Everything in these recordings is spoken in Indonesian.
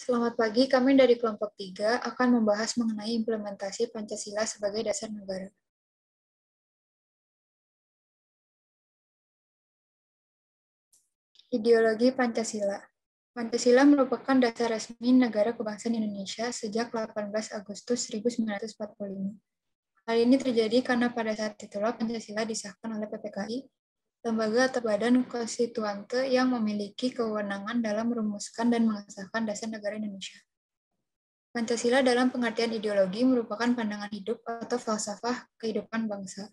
Selamat pagi, kami dari kelompok 3 akan membahas mengenai implementasi Pancasila sebagai dasar negara. Ideologi Pancasila. Pancasila merupakan dasar resmi negara kebangsaan Indonesia sejak 18 Agustus 1945. Hal ini terjadi karena pada saat itulah Pancasila disahkan oleh PPKI, lembaga atau badan konstituante yang memiliki kewenangan dalam merumuskan dan mengesahkan dasar negara Indonesia. Pancasila dalam pengertian ideologi merupakan pandangan hidup atau falsafah kehidupan bangsa.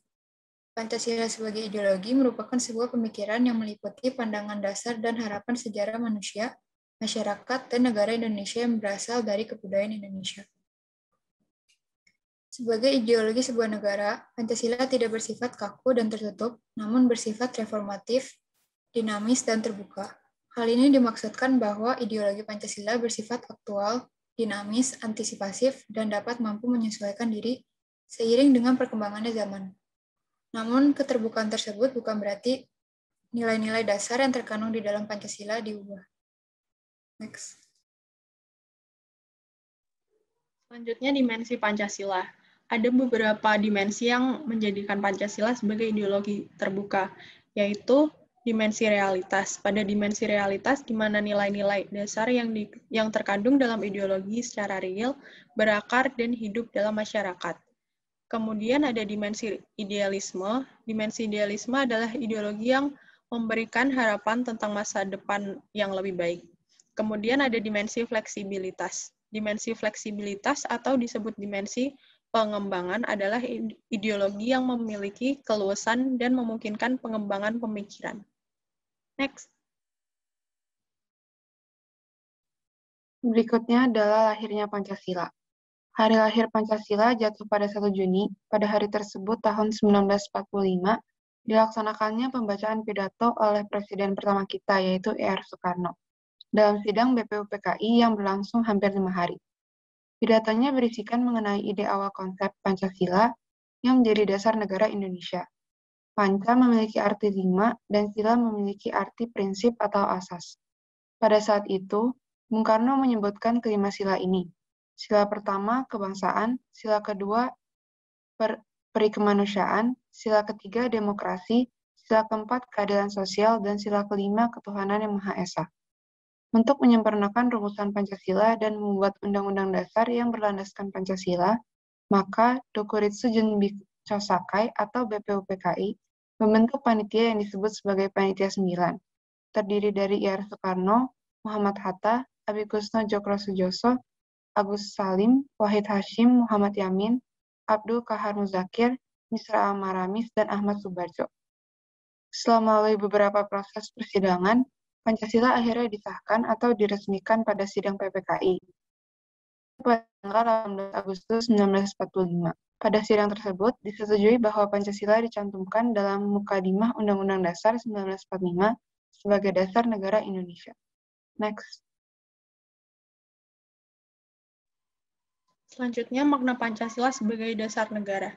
Pancasila sebagai ideologi merupakan sebuah pemikiran yang meliputi pandangan dasar dan harapan sejarah manusia, masyarakat, dan negara Indonesia yang berasal dari kebudayaan Indonesia. Sebagai ideologi sebuah negara, Pancasila tidak bersifat kaku dan tertutup, namun bersifat reformatif, dinamis, dan terbuka. Hal ini dimaksudkan bahwa ideologi Pancasila bersifat aktual, dinamis, antisipatif, dan dapat mampu menyesuaikan diri seiring dengan perkembangannya zaman. Namun, keterbukaan tersebut bukan berarti nilai-nilai dasar yang terkandung di dalam Pancasila diubah. Next. Selanjutnya, dimensi Pancasila. Ada beberapa dimensi yang menjadikan Pancasila sebagai ideologi terbuka, yaitu dimensi realitas. Pada dimensi realitas, di mana nilai-nilai dasar yang terkandung dalam ideologi secara real, berakar, dan hidup dalam masyarakat. Kemudian ada dimensi idealisme. Dimensi idealisme adalah ideologi yang memberikan harapan tentang masa depan yang lebih baik. Kemudian ada dimensi fleksibilitas. Dimensi fleksibilitas atau disebut dimensi pengembangan adalah ideologi yang memiliki keluasan dan memungkinkan pengembangan pemikiran. Next. Berikutnya adalah lahirnya Pancasila. Hari lahir Pancasila jatuh pada 1 Juni. Pada hari tersebut tahun 1945, dilaksanakannya pembacaan pidato oleh Presiden pertama kita, yaitu E.R. Soekarno, dalam sidang BPUPKI yang berlangsung hampir 5 hari. Pidatonya berisikan mengenai ide awal konsep Pancasila yang menjadi dasar negara Indonesia. Panca memiliki arti 5 dan sila memiliki arti prinsip atau asas. Pada saat itu, Bung Karno menyebutkan kelima sila ini. Sila pertama, kebangsaan. Sila kedua, peri kemanusiaan. Sila ketiga, demokrasi. Sila keempat, keadilan sosial. Dan sila kelima, ketuhanan yang Maha Esa. Untuk menyempurnakan rumusan Pancasila dan membuat undang-undang dasar yang berlandaskan Pancasila, maka Dokuritsu Junbicho Sakai atau BPUPKI membentuk panitia yang disebut sebagai Panitia 9, terdiri dari I.R. Soekarno, Muhammad Hatta, Abikusno Djokro Sujoso, Agus Salim, Wahid Hashim, Muhammad Yamin, Abdul Kahar Muzakir, Misra Amaramis, dan Ahmad Subarjo. Setelah melalui beberapa proses persidangan, Pancasila akhirnya disahkan atau diresmikan pada sidang PPKI pada tanggal 18 Agustus 1945. Pada sidang tersebut, disetujui bahwa Pancasila dicantumkan dalam Mukadimah Undang-Undang Dasar 1945 sebagai dasar negara Indonesia. Next. Selanjutnya, makna Pancasila sebagai dasar negara.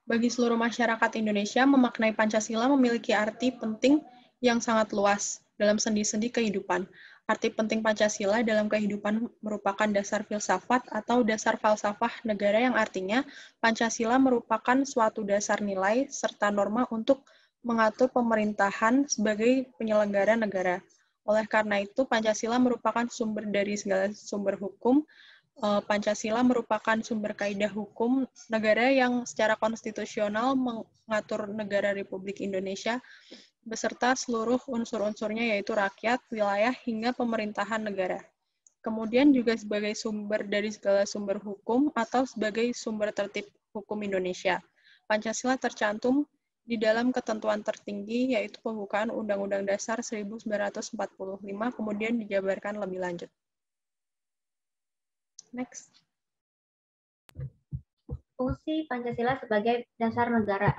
Bagi seluruh masyarakat Indonesia, memaknai Pancasila memiliki arti penting yang sangat luas dalam sendi-sendi kehidupan. Arti penting Pancasila dalam kehidupan merupakan dasar filsafat atau dasar falsafah negara yang artinya Pancasila merupakan suatu dasar nilai serta norma untuk mengatur pemerintahan sebagai penyelenggara negara. Oleh karena itu, Pancasila merupakan sumber dari segala sumber hukum. Pancasila merupakan sumber kaidah hukum negara yang secara konstitusional mengatur negara Republik Indonesia beserta seluruh unsur-unsurnya yaitu rakyat, wilayah, hingga pemerintahan negara. Kemudian juga sebagai sumber dari segala sumber hukum atau sebagai sumber tertib hukum Indonesia. Pancasila tercantum di dalam ketentuan tertinggi yaitu pembukaan Undang-Undang Dasar 1945 kemudian dijabarkan lebih lanjut. Next. Fungsi Pancasila sebagai dasar negara.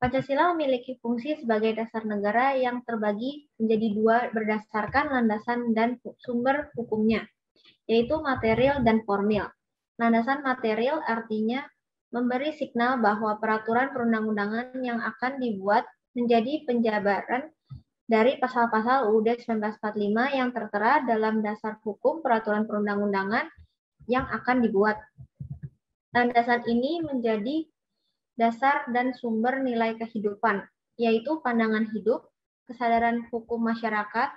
Pancasila memiliki fungsi sebagai dasar negara yang terbagi menjadi dua berdasarkan landasan dan sumber hukumnya, yaitu material dan formil. Landasan material artinya memberi signal bahwa peraturan perundang-undangan yang akan dibuat menjadi penjabaran dari pasal-pasal UUD 1945 yang tertera dalam dasar hukum peraturan perundang-undangan yang akan dibuat. Landasan ini menjadi dasar dan sumber nilai kehidupan, yaitu pandangan hidup, kesadaran hukum masyarakat,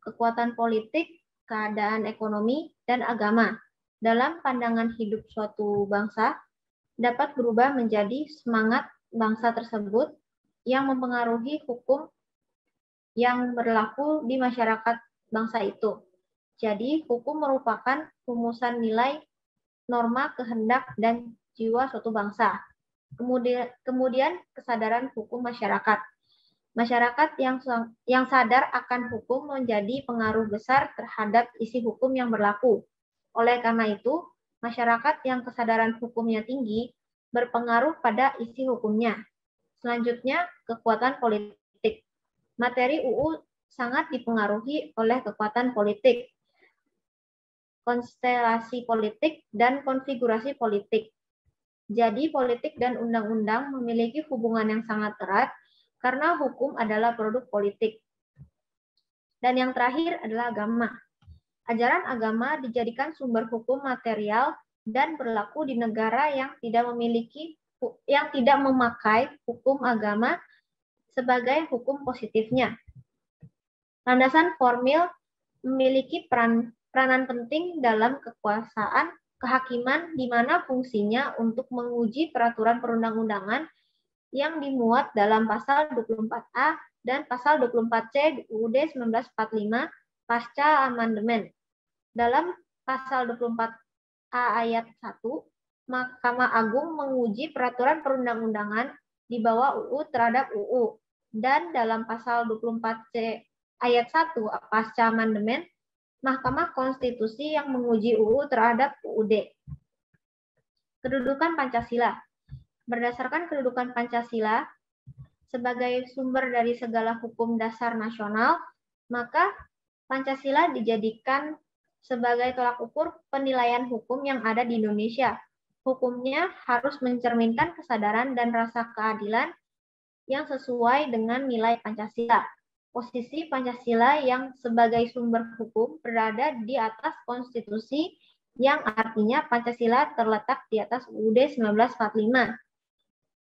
kekuatan politik, keadaan ekonomi, dan agama. Dalam pandangan hidup suatu bangsa, dapat berubah menjadi semangat bangsa tersebut yang mempengaruhi hukum yang berlaku di masyarakat bangsa itu. Jadi, hukum merupakan rumusan nilai, norma, kehendak, dan jiwa suatu bangsa. Kemudian kesadaran hukum masyarakat. Masyarakat yang sadar akan hukum menjadi pengaruh besar terhadap isi hukum yang berlaku. Oleh karena itu, masyarakat yang kesadaran hukumnya tinggi berpengaruh pada isi hukumnya. Selanjutnya, kekuatan politik. Materi UU sangat dipengaruhi oleh kekuatan politik, konstelasi politik, dan konfigurasi politik. Jadi, politik dan undang-undang memiliki hubungan yang sangat erat karena hukum adalah produk politik. Dan yang terakhir adalah agama. Ajaran agama dijadikan sumber hukum material dan berlaku di negara yang tidak memakai hukum agama sebagai hukum positifnya. Landasan formil memiliki peranan penting dalam kekuasaan kehakiman di mana fungsinya untuk menguji peraturan perundang-undangan yang dimuat dalam pasal 24A dan pasal 24C UUD 1945 pasca amandemen. Dalam pasal 24A ayat 1, Mahkamah Agung menguji peraturan perundang-undangan di bawah UU terhadap UU. Dan dalam pasal 24C ayat 1 pasca amandemen, Mahkamah Konstitusi yang menguji UU terhadap UUD. Kedudukan Pancasila. Berdasarkan kedudukan Pancasila sebagai sumber dari segala hukum dasar nasional, maka Pancasila dijadikan sebagai tolak ukur penilaian hukum yang ada di Indonesia. Hukumnya harus mencerminkan kesadaran dan rasa keadilan yang sesuai dengan nilai Pancasila. Posisi Pancasila yang sebagai sumber hukum berada di atas konstitusi yang artinya Pancasila terletak di atas UUD 1945.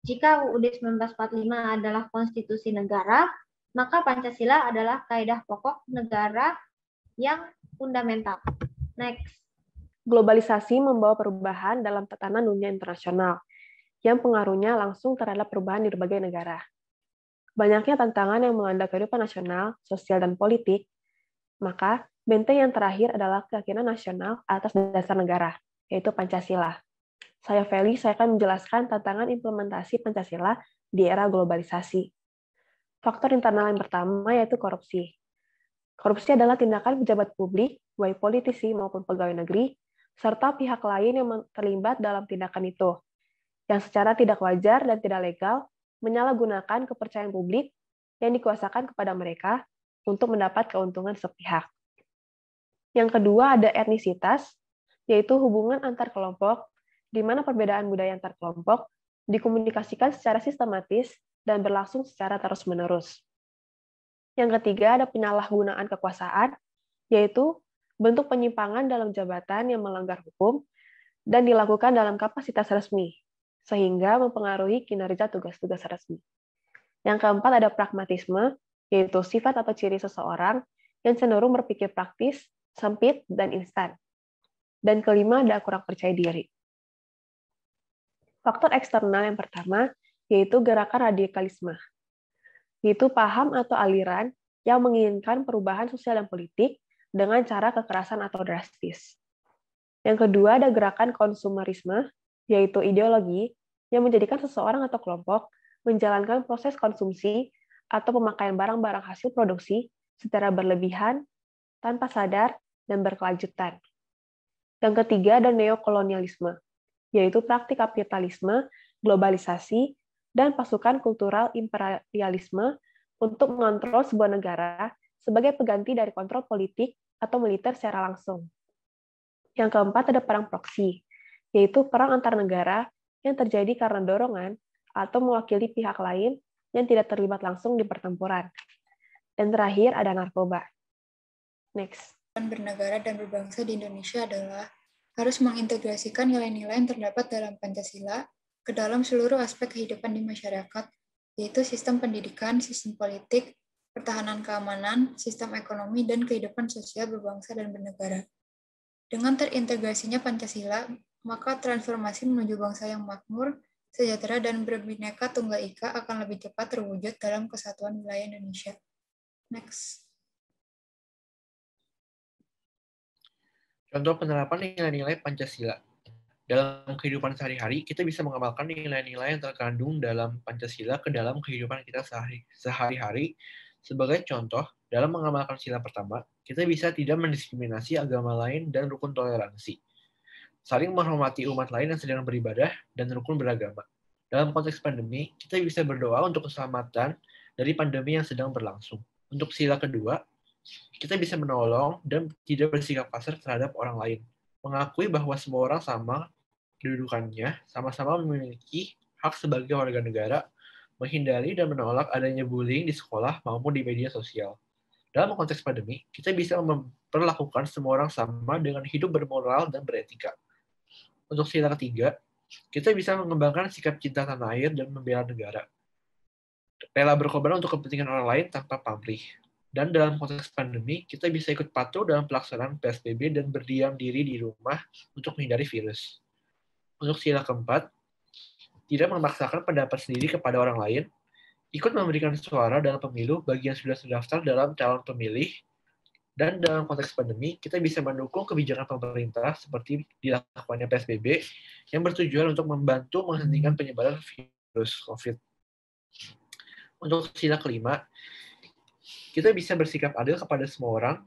Jika UUD 1945 adalah konstitusi negara, maka Pancasila adalah kaidah pokok negara yang fundamental. Next. Globalisasi membawa perubahan dalam tatanan dunia internasional, yang pengaruhnya langsung terhadap perubahan di berbagai negara. Banyaknya tantangan yang melanda kehidupan nasional, sosial, dan politik, maka benteng yang terakhir adalah keyakinan nasional atas dasar negara, yaitu Pancasila. Saya Feli, saya akan menjelaskan tantangan implementasi Pancasila di era globalisasi. Faktor internal yang pertama yaitu korupsi. Korupsi adalah tindakan pejabat publik, baik politisi maupun pegawai negeri, serta pihak lain yang terlibat dalam tindakan itu, yang secara tidak wajar dan tidak legal menyalahgunakan kepercayaan publik yang dikuasakan kepada mereka untuk mendapat keuntungan sepihak. Yang kedua ada etnisitas, yaitu hubungan antar kelompok, di mana perbedaan budaya antar kelompok dikomunikasikan secara sistematis dan berlangsung secara terus-menerus. Yang ketiga ada penyalahgunaan kekuasaan, yaitu bentuk penyimpangan dalam jabatan yang melanggar hukum dan dilakukan dalam kapasitas resmi, sehingga mempengaruhi kinerja tugas-tugas resmi. Yang keempat ada pragmatisme, yaitu sifat atau ciri seseorang yang cenderung berpikir praktis, sempit, dan instan. Dan kelima ada kurang percaya diri. Faktor eksternal yang pertama yaitu gerakan radikalisme, yaitu paham atau aliran yang menginginkan perubahan sosial dan politik dengan cara kekerasan atau drastis. Yang kedua ada gerakan konsumerisme, yaitu ideologi yang menjadikan seseorang atau kelompok menjalankan proses konsumsi atau pemakaian barang-barang hasil produksi secara berlebihan, tanpa sadar, dan berkelanjutan. Yang ketiga ada neokolonialisme, yaitu praktik kapitalisme, globalisasi, dan pasukan kultural imperialisme untuk mengontrol sebuah negara sebagai pengganti dari kontrol politik atau militer secara langsung. Yang keempat ada perang proksi, yaitu perang antar negara yang terjadi karena dorongan atau mewakili pihak lain yang tidak terlibat langsung di pertempuran. Dan terakhir ada narkoba. Next. Bernegara dan berbangsa di Indonesia adalah harus mengintegrasikan nilai-nilai yang terdapat dalam Pancasila ke dalam seluruh aspek kehidupan di masyarakat, yaitu sistem pendidikan, sistem politik, pertahanan keamanan, sistem ekonomi, dan kehidupan sosial berbangsa dan bernegara. Dengan terintegrasinya Pancasila, maka transformasi menuju bangsa yang makmur, sejahtera, dan berbineka tunggal ika akan lebih cepat terwujud dalam kesatuan wilayah Indonesia. Next. Contoh penerapan nilai-nilai Pancasila. Dalam kehidupan sehari-hari, kita bisa mengamalkan nilai-nilai yang terkandung dalam Pancasila ke dalam kehidupan kita sehari-hari. Sebagai contoh, dalam mengamalkan sila pertama, kita bisa tidak mendiskriminasi agama lain dan rukun toleransi. Saling menghormati umat lain yang sedang beribadah dan rukun beragama. Dalam konteks pandemi, kita bisa berdoa untuk keselamatan dari pandemi yang sedang berlangsung. Untuk sila kedua, kita bisa menolong dan tidak bersikap kasar terhadap orang lain. Mengakui bahwa semua orang sama kedudukannya, sama-sama memiliki hak sebagai warga negara, menghindari dan menolak adanya bullying di sekolah maupun di media sosial. Dalam konteks pandemi, kita bisa memperlakukan semua orang sama dengan hidup bermoral dan beretika. Untuk sila ketiga, kita bisa mengembangkan sikap cinta tanah air dan membela negara. Rela berkorban untuk kepentingan orang lain tanpa pamrih. Dan dalam konteks pandemi, kita bisa ikut patuh dalam pelaksanaan PSBB dan berdiam diri di rumah untuk menghindari virus. Untuk sila keempat, tidak memaksakan pendapat sendiri kepada orang lain, ikut memberikan suara dalam pemilu bagi yang sudah terdaftar dalam calon pemilih, dan dalam konteks pandemi, kita bisa mendukung kebijakan pemerintah seperti dilakukannya PSBB yang bertujuan untuk membantu menghentikan penyebaran virus COVID. Untuk sila kelima, kita bisa bersikap adil kepada semua orang,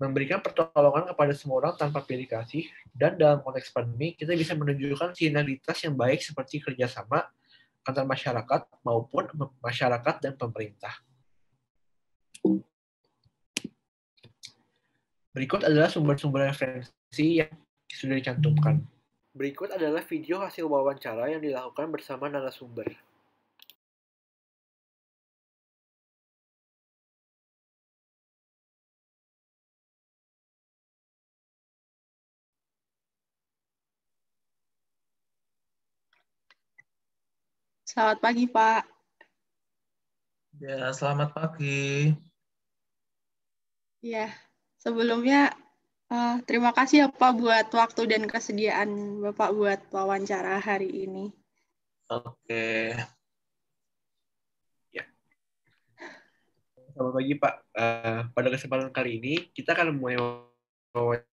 memberikan pertolongan kepada semua orang tanpa pilih kasih, dan dalam konteks pandemi, kita bisa menunjukkan sinergitas yang baik seperti kerjasama antar masyarakat maupun masyarakat dan pemerintah. Berikut adalah sumber-sumber referensi yang sudah dicantumkan. Berikut adalah video hasil wawancara yang dilakukan bersama narasumber. Selamat pagi, Pak. Ya, selamat pagi. Ya, sebelumnya terima kasih ya Pak buat waktu dan kesediaan Bapak buat wawancara hari ini. Oke. Ya. Selamat pagi, Pak. Pada kesempatan kali ini, kita akan mulai wawancara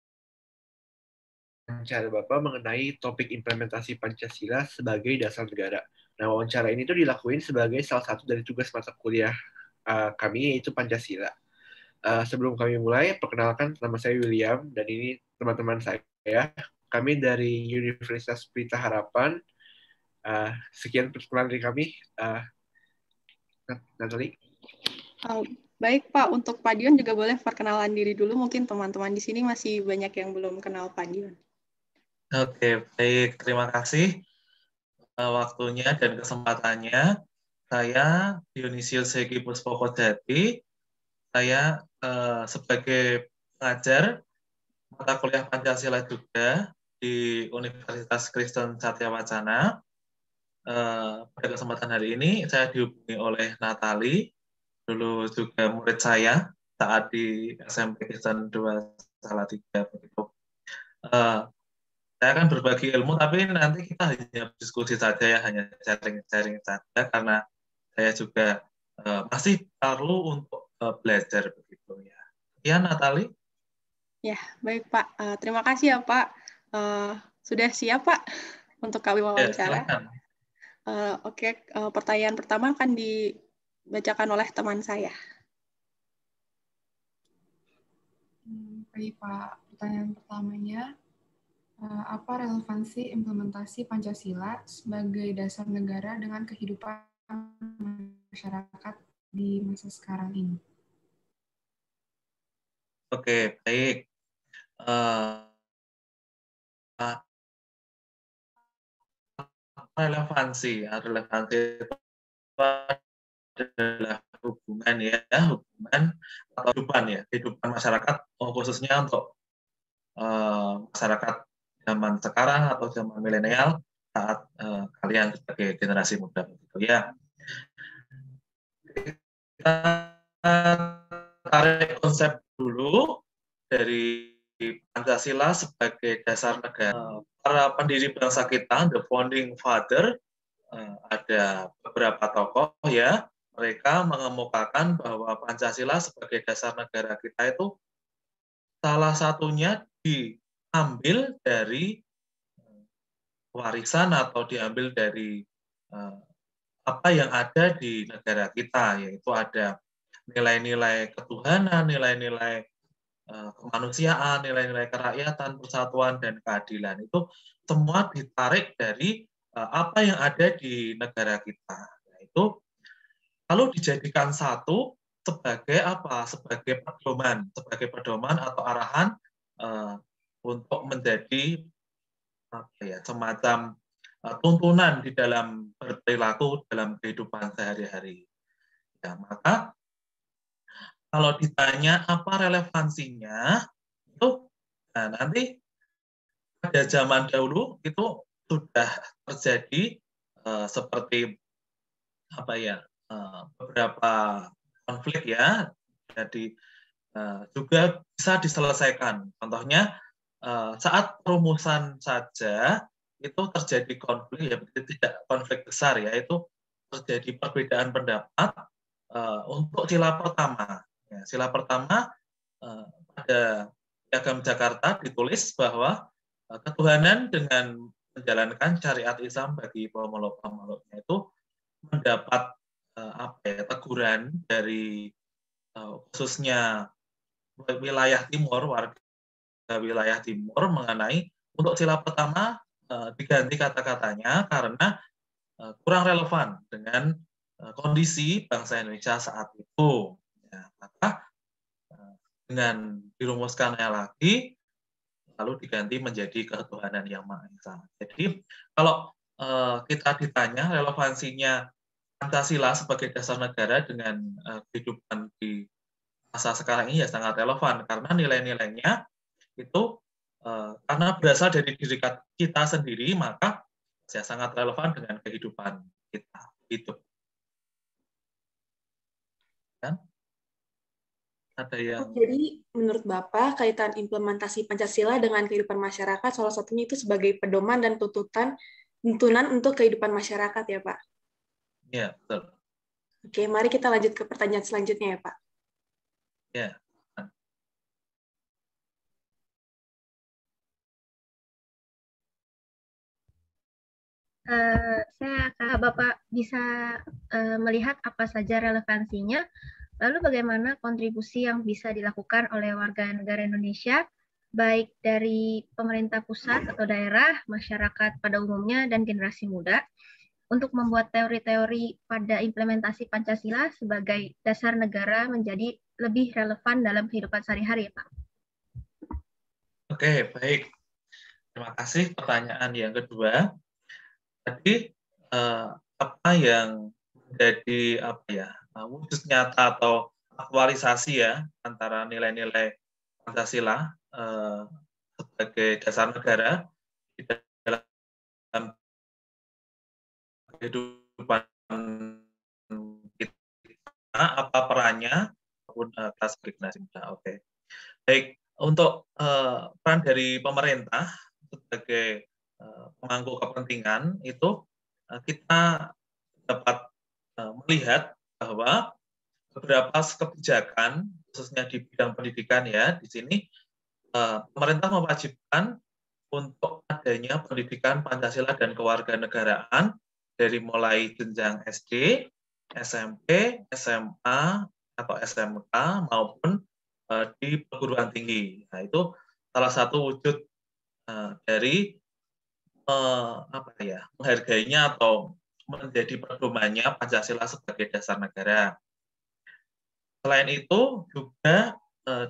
Bapak mengenai topik implementasi Pancasila sebagai dasar negara. Nah, wawancara ini tuh dilakuin sebagai salah satu dari tugas mata kuliah kami, yaitu Pancasila. Sebelum kami mulai, perkenalkan nama saya William, dan ini teman-teman saya. Kami dari Universitas Pelita Harapan. Sekian perkenalan dari kami. Natalie? Baik Pak, untuk Pak Dion juga boleh perkenalan diri dulu. Mungkin teman-teman di sini masih banyak yang belum kenal Pak Dion. Oke, baik. Terima kasih waktunya dan kesempatannya. Saya Dionisius Heki Puspoko Jati. Saya sebagai pengajar mata kuliah Pancasila juga di Universitas Kristen Satya Wacana. Pada kesempatan hari ini saya dihubungi oleh Natalie, dulu juga murid saya saat di SMP Kristen 2 Salatiga begitu. Saya akan berbagi ilmu, tapi nanti kita hanya diskusi saja ya, hanya sharing-sharing saja, karena saya juga masih perlu untuk belajar begitu ya. Ya, Natalie? Ya, baik Pak. Terima kasih ya Pak. Sudah siap Pak untuk kami wawancara? Ya, Oke, pertanyaan pertama akan dibacakan oleh teman saya. Baik Pak, pertanyaan pertamanya, apa relevansi implementasi Pancasila sebagai dasar negara dengan kehidupan masyarakat di masa sekarang ini? Oke, baik. Relevansi itu adalah hubungan ya, atau kehidupan masyarakat, khususnya untuk masyarakat zaman sekarang atau zaman milenial saat kalian sebagai generasi muda begitu ya. Kita tarik konsep dulu dari Pancasila sebagai dasar negara. Para pendiri bangsa kita, the founding father, ada beberapa tokoh ya, mereka mengemukakan bahwa Pancasila sebagai dasar negara kita itu salah satunya diambil dari warisan atau diambil dari apa yang ada di negara kita, yaitu ada nilai-nilai ketuhanan, nilai-nilai kemanusiaan, nilai-nilai kerakyatan, persatuan, dan keadilan. Itu semua ditarik dari apa yang ada di negara kita. Itu lalu dijadikan satu sebagai apa? Sebagai pedoman atau arahan untuk menjadi semacam tuntunan di dalam berperilaku dalam kehidupan sehari-hari. Ya, maka kalau ditanya apa relevansinya, itu nanti pada zaman dahulu itu sudah terjadi seperti beberapa konflik ya, jadi juga bisa diselesaikan. Contohnya saat perumusan saja itu terjadi konflik, ya tidak konflik besar ya, itu terjadi perbedaan pendapat untuk sila pertama. Ya, sila pertama pada Piagam Jakarta ditulis bahwa ketuhanan dengan menjalankan syariat Islam bagi pemeluk-pemeluknya itu mendapat teguran dari khususnya wilayah timur, warga wilayah timur mengenai untuk sila pertama diganti kata-katanya karena kurang relevan dengan kondisi bangsa Indonesia saat itu. Ya, maka dengan dirumuskannya lagi, lalu diganti menjadi ketuhanan yang Maha Esa. Jadi kalau kita ditanya relevansinya Pancasila sebagai dasar negara dengan kehidupan di masa sekarang ini ya sangat relevan karena nilai-nilainya itu karena berasal dari diri kita sendiri, maka ya sangat relevan dengan kehidupan kita. Gitu. Kan? Ada yang... Jadi menurut Bapak kaitan implementasi Pancasila dengan kehidupan masyarakat salah satunya itu sebagai pedoman dan tuntunan untuk kehidupan masyarakat ya Pak? Ya, betul. Oke, mari kita lanjut ke pertanyaan selanjutnya ya Pak. Ya. Bapak bisa melihat apa saja relevansinya, lalu bagaimana kontribusi yang bisa dilakukan oleh warga negara Indonesia, baik dari pemerintah pusat atau daerah, masyarakat pada umumnya, dan generasi muda, untuk membuat teori-teori pada implementasi Pancasila sebagai dasar negara menjadi lebih relevan dalam kehidupan sehari-hari, Pak. Oke, baik. Terima kasih. Pertanyaan yang kedua. Tadi apa yang menjadi wujud nyata atau aktualisasi ya antara nilai-nilai Pancasila sebagai dasar negara di dalam kehidupan kita, apa perannya ataupun atas generasi muda. Oke. Baik, untuk peran dari pemerintah sebagai pemangku kepentingan itu kita dapat melihat bahwa beberapa kebijakan khususnya di bidang pendidikan ya di sini pemerintah mewajibkan untuk adanya pendidikan Pancasila dan kewarganegaraan dari mulai jenjang SD, SMP, SMA atau SMK maupun di perguruan tinggi. Nah, itu salah satu wujud dari menghargainya atau menjadi pedomannya Pancasila sebagai dasar negara. Selain itu juga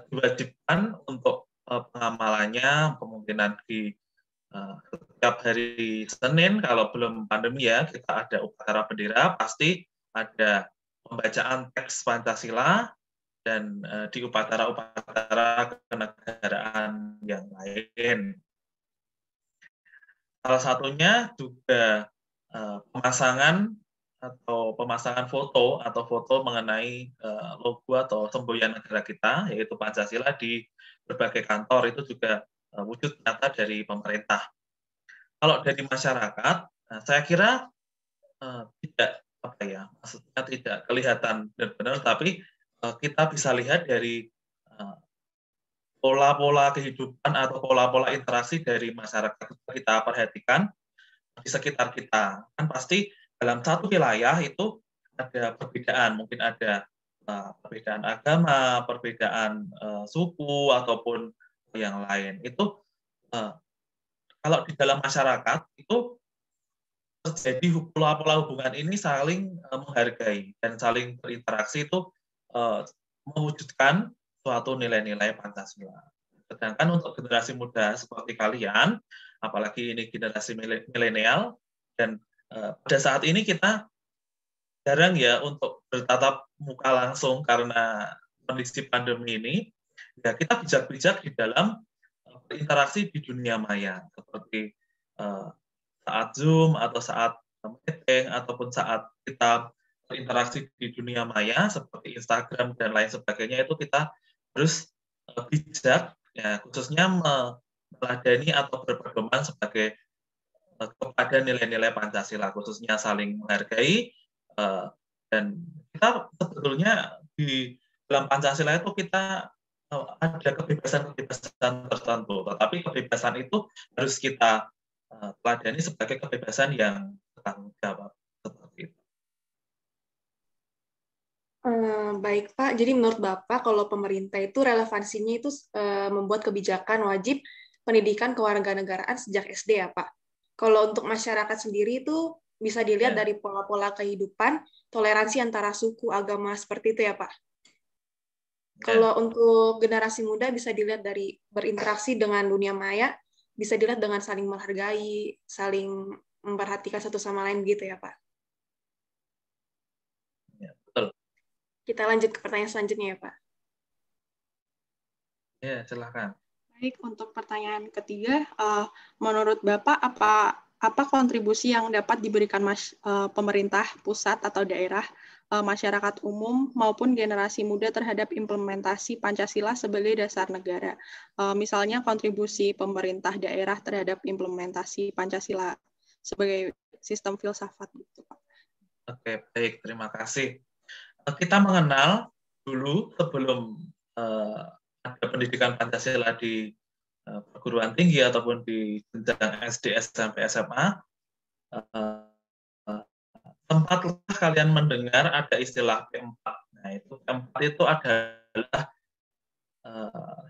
diwajibkan untuk pengamalannya kemungkinan di setiap hari Senin kalau belum pandemi ya kita ada upacara bendera, pasti ada pembacaan teks Pancasila dan di upacara-upacara kenegaraan yang lain. Salah satunya juga pemasangan foto atau foto mengenai logo atau semboyan negara kita, yaitu Pancasila di berbagai kantor, itu juga wujud nyata dari pemerintah. Kalau dari masyarakat, saya kira maksudnya tidak kelihatan benar-benar, tapi kita bisa lihat dari pola-pola kehidupan atau pola-pola interaksi dari masyarakat kita perhatikan di sekitar kita. Kan pasti dalam satu wilayah itu ada perbedaan, mungkin ada perbedaan agama, perbedaan suku ataupun yang lain. Itu kalau di dalam masyarakat itu terjadi pola-pola hubungan ini saling menghargai dan saling berinteraksi, itu mewujudkan suatu nilai-nilai Pancasila. Sedangkan untuk generasi muda seperti kalian, apalagi ini generasi milenial, dan pada saat ini kita jarang ya untuk bertatap muka langsung karena kondisi pandemi ini, ya kita bijak-bijak di dalam berinteraksi di dunia maya, seperti saat Zoom atau saat meeting ataupun saat kita berinteraksi di dunia maya seperti Instagram dan lain sebagainya, itu kita harus bijak, ya, khususnya meladani atau berpedoman sebagai kepada nilai-nilai Pancasila, khususnya saling menghargai, dan kita sebetulnya di dalam Pancasila itu kita ada kebebasan-kebebasan tertentu, tetapi kebebasan itu harus kita teladani sebagai kebebasan yang bertanggung jawab, seperti itu. Baik Pak, jadi menurut Bapak kalau pemerintah itu relevansinya itu membuat kebijakan wajib pendidikan kewarganegaraan sejak SD ya Pak. Kalau untuk masyarakat sendiri itu bisa dilihat dari pola-pola kehidupan, toleransi antara suku, agama, seperti itu ya Pak. Kalau untuk generasi muda bisa dilihat dari berinteraksi dengan dunia maya, bisa dilihat dengan saling menghargai, saling memperhatikan satu sama lain gitu ya Pak. Ya, betul. Kita lanjut ke pertanyaan selanjutnya ya Pak. Ya, silakan. Baik, untuk pertanyaan ketiga, menurut Bapak apa kontribusi yang dapat diberikan pemerintah pusat atau daerah, masyarakat umum maupun generasi muda terhadap implementasi Pancasila sebagai dasar negara? Misalnya kontribusi pemerintah daerah terhadap implementasi Pancasila sebagai sistem filsafat gitu, Pak. Oke, baik, terima kasih. Kita mengenal dulu sebelum ada pendidikan Pancasila di perguruan tinggi ataupun di jenjang SD, SMP, SMA, sempatlah kalian mendengar ada istilah P4. Nah, itu P4 itu adalah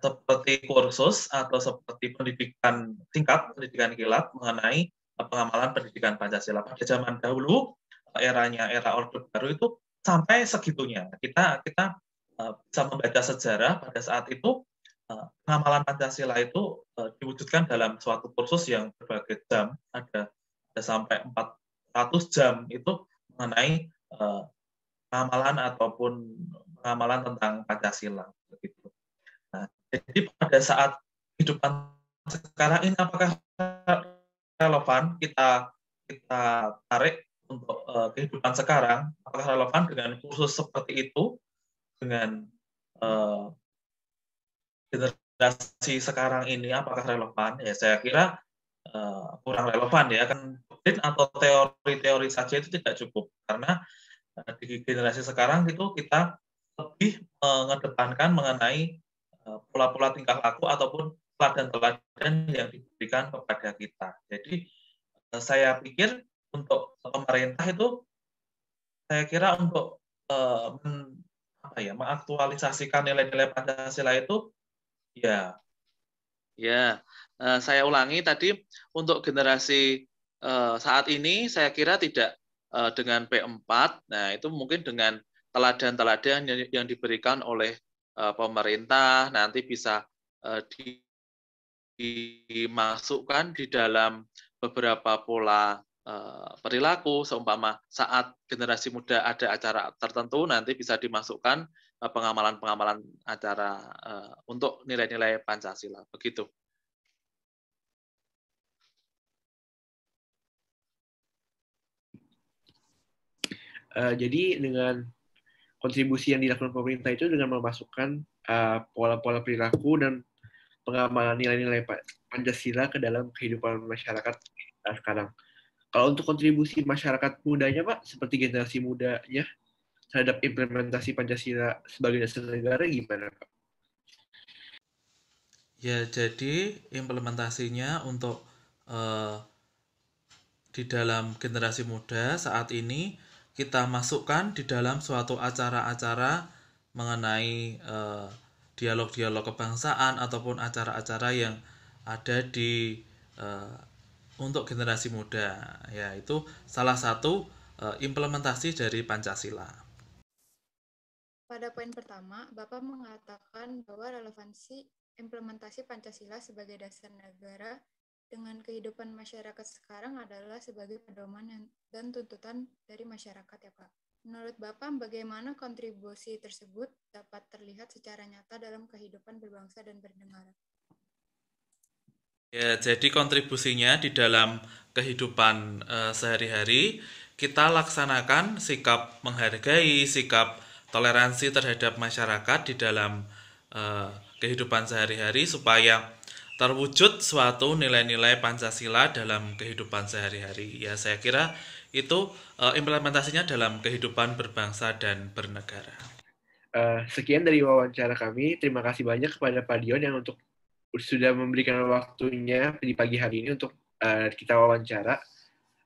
seperti kursus atau seperti pendidikan singkat, pendidikan kilat mengenai pengamalan pendidikan Pancasila. Pada zaman dahulu, era Orde Baru itu sampai segitunya. Kita bisa membaca sejarah pada saat itu pengamalan Pancasila itu diwujudkan dalam suatu kursus yang berbagai jam, ada sampai 400 jam itu mengenai pengamalan ataupun pengamalan tentang Pancasila. Begitu. Nah, jadi pada saat kehidupan sekarang ini apakah relevan kita tarik untuk kehidupan sekarang, apakah relevan dengan kursus seperti itu dengan generasi sekarang ini, apakah relevan? Ya saya kira kurang relevan ya, kan doktrin atau teori-teori saja itu tidak cukup, karena di generasi sekarang itu kita lebih mengedepankan mengenai pola-pola tingkah laku ataupun teladan-teladan yang diberikan kepada kita. Jadi saya pikir untuk pemerintah itu, saya kira untuk mengaktualisasikan nilai-nilai Pancasila itu, ya, saya ulangi tadi, untuk generasi saat ini saya kira tidak dengan P4, nah itu mungkin dengan teladan-teladan yang diberikan oleh pemerintah nanti bisa dimasukkan di dalam beberapa pola perilaku, seumpama saat generasi muda ada acara tertentu nanti bisa dimasukkan pengamalan-pengamalan acara untuk nilai-nilai Pancasila. Begitu. Jadi dengan kontribusi yang dilakukan pemerintah itu dengan memasukkan pola-pola perilaku dan pengamalan nilai-nilai Pancasila ke dalam kehidupan masyarakat sekarang. Kalau untuk kontribusi masyarakat mudanya, Pak, seperti generasi mudanya terhadap implementasi Pancasila sebagai dasar negara gimana, Pak? Ya, jadi implementasinya untuk di dalam generasi muda saat ini kita masukkan di dalam suatu acara-acara mengenai dialog-dialog kebangsaan ataupun acara-acara yang ada di untuk generasi muda, yaitu salah satu implementasi dari Pancasila. Pada poin pertama, Bapak mengatakan bahwa relevansi implementasi Pancasila sebagai dasar negara dengan kehidupan masyarakat sekarang adalah sebagai pedoman dan tuntutan dari masyarakat, ya Pak. Menurut Bapak, bagaimana kontribusi tersebut dapat terlihat secara nyata dalam kehidupan berbangsa dan bernegara? Ya, jadi kontribusinya di dalam kehidupan sehari-hari, kita laksanakan sikap menghargai, sikap toleransi terhadap masyarakat di dalam kehidupan sehari-hari supaya terwujud suatu nilai-nilai Pancasila dalam kehidupan sehari-hari. Ya, saya kira itu implementasinya dalam kehidupan berbangsa dan bernegara. Sekian dari wawancara kami. Terima kasih banyak kepada Pak Dion yang sudah memberikan waktunya di pagi hari ini untuk kita wawancara.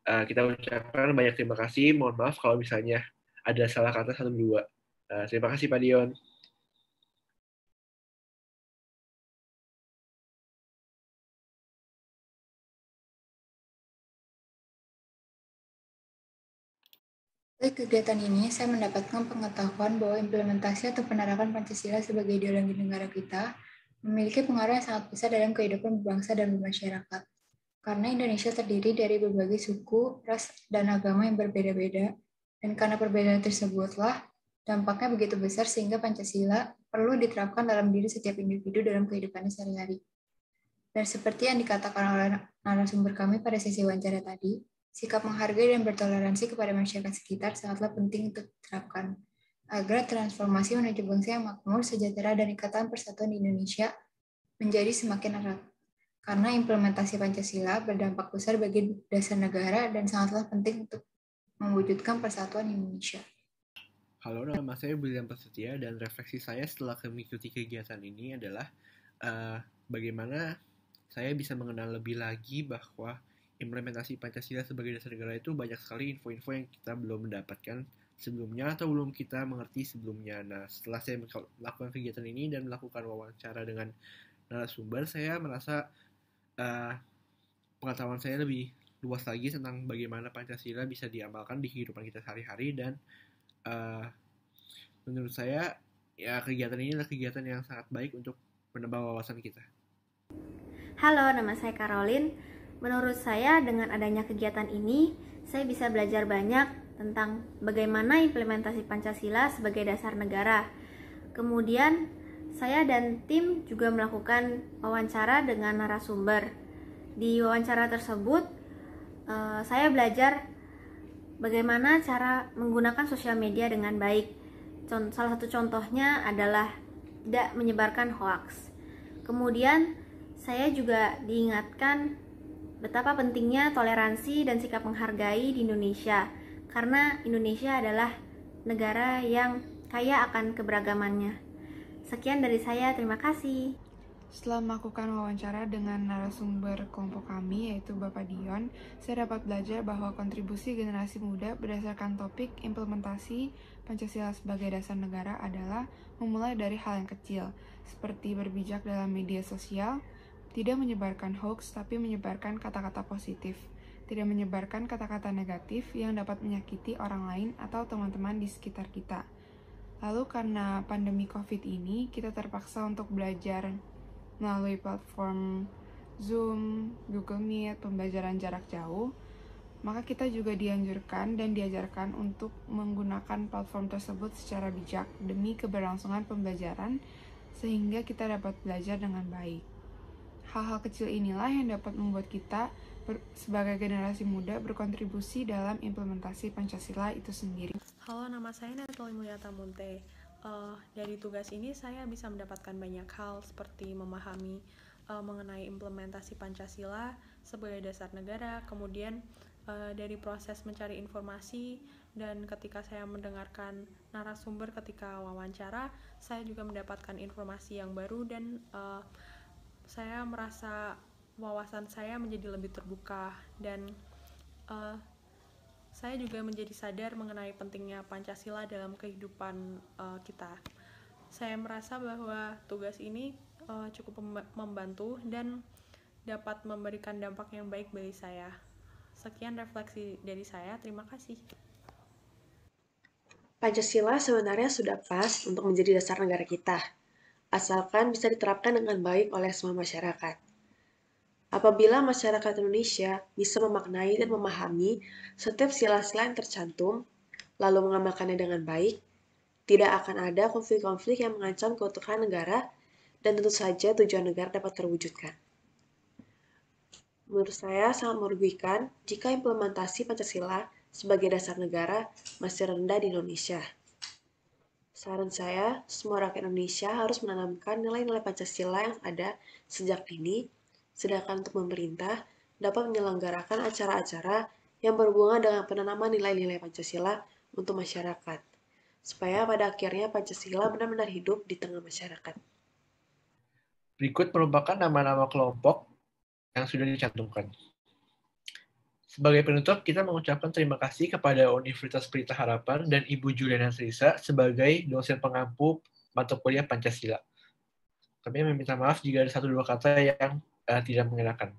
Kita ucapkan banyak terima kasih. Mohon maaf kalau misalnya ada salah kata satu dua. Terima kasih Pak Dion. Dari kegiatan ini, saya mendapatkan pengetahuan bahwa implementasi atau penerapan Pancasila sebagai ideologi negara kita memiliki pengaruh yang sangat besar dalam kehidupan berbangsa dan bermasyarakat. Karena Indonesia terdiri dari berbagai suku, ras, dan agama yang berbeda-beda, dan karena perbedaan tersebutlah dampaknya begitu besar sehingga Pancasila perlu diterapkan dalam diri setiap individu dalam kehidupannya sehari-hari. Dan seperti yang dikatakan oleh narasumber kami pada sesi wawancara tadi, sikap menghargai dan bertoleransi kepada masyarakat sekitar sangatlah penting untuk diterapkan agar transformasi menuju bangsa yang makmur, sejahtera, dan ikatan persatuan di Indonesia menjadi semakin erat. Karena implementasi Pancasila berdampak besar bagi dasar negara dan sangatlah penting untuk mewujudkan persatuan Indonesia. Halo, nama saya William Prasetya dan refleksi saya setelah mengikuti kegiatan ini adalah bagaimana saya bisa mengenal lebih lagi bahwa implementasi Pancasila sebagai dasar negara itu banyak sekali info-info yang kita belum mendapatkan sebelumnya atau belum kita mengerti sebelumnya. Nah, setelah saya melakukan kegiatan ini dan melakukan wawancara dengan narasumber, saya merasa pengetahuan saya lebih luas lagi tentang bagaimana Pancasila bisa diamalkan di kehidupan kita sehari-hari dan menurut saya ya kegiatan ini adalah kegiatan yang sangat baik untuk menambah wawasan kita. Halo, nama saya Caroline. Menurut saya dengan adanya kegiatan ini, saya bisa belajar banyak tentang bagaimana implementasi Pancasila sebagai dasar negara. Kemudian, saya dan tim juga melakukan wawancara dengan narasumber. Di wawancara tersebut, saya belajar bagaimana cara menggunakan sosial media dengan baik. Salah satu contohnya adalah tidak menyebarkan hoaks. Kemudian, saya juga diingatkan betapa pentingnya toleransi dan sikap menghargai di Indonesia, karena Indonesia adalah negara yang kaya akan keberagamannya. Sekian dari saya, terima kasih. Setelah melakukan wawancara dengan narasumber kelompok kami, yaitu Bapak Dion, saya dapat belajar bahwa kontribusi generasi muda berdasarkan topik implementasi Pancasila sebagai dasar negara adalah memulai dari hal yang kecil, seperti berbijak dalam media sosial, tidak menyebarkan hoax, tapi menyebarkan kata-kata positif. Tidak menyebarkan kata-kata negatif yang dapat menyakiti orang lain atau teman-teman di sekitar kita. Lalu karena pandemi COVID ini, kita terpaksa untuk belajar melalui platform Zoom, Google Meet, pembelajaran jarak jauh. Maka kita juga dianjurkan dan diajarkan untuk menggunakan platform tersebut secara bijak demi keberlangsungan pembelajaran sehingga kita dapat belajar dengan baik. Hal-hal kecil inilah yang dapat membuat kita sebagai generasi muda berkontribusi dalam implementasi Pancasila itu sendiri. Halo, nama saya Natalie Mulyata Munte. Dari tugas ini saya bisa mendapatkan banyak hal seperti memahami mengenai implementasi Pancasila sebagai dasar negara, kemudian dari proses mencari informasi, dan ketika saya mendengarkan narasumber ketika wawancara, saya juga mendapatkan informasi yang baru dan saya merasa wawasan saya menjadi lebih terbuka dan saya juga menjadi sadar mengenai pentingnya Pancasila dalam kehidupan kita. Saya merasa bahwa tugas ini cukup membantu dan dapat memberikan dampak yang baik bagi saya. Sekian refleksi dari saya, terima kasih. Pancasila sebenarnya sudah pas untuk menjadi dasar negara kita, asalkan bisa diterapkan dengan baik oleh semua masyarakat. Apabila masyarakat Indonesia bisa memaknai dan memahami setiap sila-sila yang tercantum, lalu mengamalkannya dengan baik, tidak akan ada konflik-konflik yang mengancam keutuhan negara, dan tentu saja tujuan negara dapat terwujudkan. Menurut saya sangat merugikan jika implementasi Pancasila sebagai dasar negara masih rendah di Indonesia. Saran saya, semua rakyat Indonesia harus menanamkan nilai-nilai Pancasila yang ada sejak dini, sedangkan untuk pemerintah dapat menyelenggarakan acara-acara yang berhubungan dengan penanaman nilai-nilai Pancasila untuk masyarakat, supaya pada akhirnya Pancasila benar-benar hidup di tengah masyarakat. Berikut merupakan nama-nama kelompok yang sudah dicantumkan. Sebagai penutup, kita mengucapkan terima kasih kepada Universitas Pelita Harapan dan Ibu Juliana Srisa sebagai dosen pengampu mata kuliah Pancasila. Kami meminta maaf jika ada 1-2 kata yang tidak mengenakan.